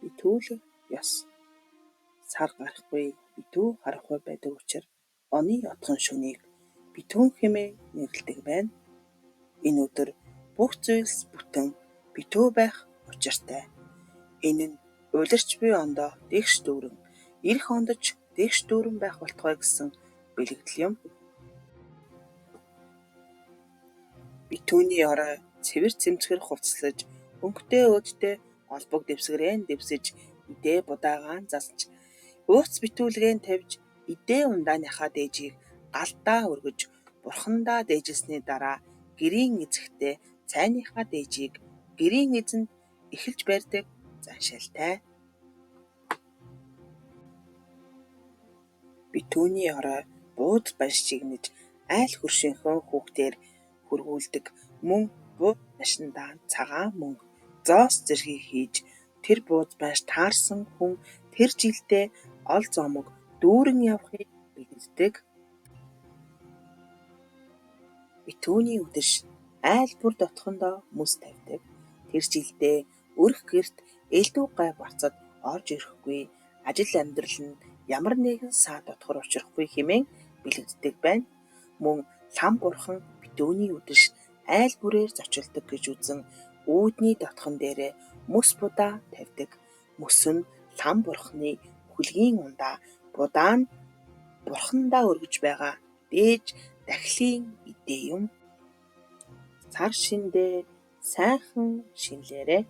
итгүүлэх ёс. Сар гарахгүй битүү харахгүй байдаг учраас оны отхон шөнийг битүүн хэмээн нэрлэдэг байна. Энэ өдөр бүх зүйлс бүтэн битүү байх учиртай. Энэ нь улирч буй ондоо дэгш дүүрэн, ирэх онд ч дэгш дүүрэн байх болтугай гэсэн бэлэгдэл юм. Битүүний орой цэвэр цэмцгэр хувцаслаж, өнгөтэй өөдтэй олбог дэвсгэрэн дэвсэж, идээ будаагаан засч, ууц битүүлгэн тавьж, идээ ундааныхаа дээжийг галдаа өргөж, бурхандаа дээжилсний дараа гэрийн эзэгтээ цайныхаа дээжийг гэрийн эзэнд эхэлж барьдаг заншилтай. Битүүний орой буудал банш чигнэж, айл хөршийнхөө хүүхдээр хөргүүлдэг, мөн буудал баншиндаа цагаан мөнгө, зоос зэргийг хийж, тэр буудал банш таарсан хүн тэр жилдээ ол зоомог дүүрэн явахыг бэлддэг. Битүүний үдэш айл бүр дотхондоо мөс тавьдаг. Тэр жилдээ өрх гэрт элдв гай бацад орж ирэхгүй, ажил амьдрал нь ямар нэгэн саа дотгор учрахгүй хэмээн бэлэгддэг байна. Мөн лам бурхан битүүний үдэш айл бүрээр зочилдог гэж үзэн үүдний дотхон дээрээ мөс будаа тавьдаг. Мөс нь лам бурханы хүлгийн ундаа, будаа нь бурхандаа өргөж байгаа дээж дахилын идээ юм. Сар шиндээ сайхан шинлээрээ.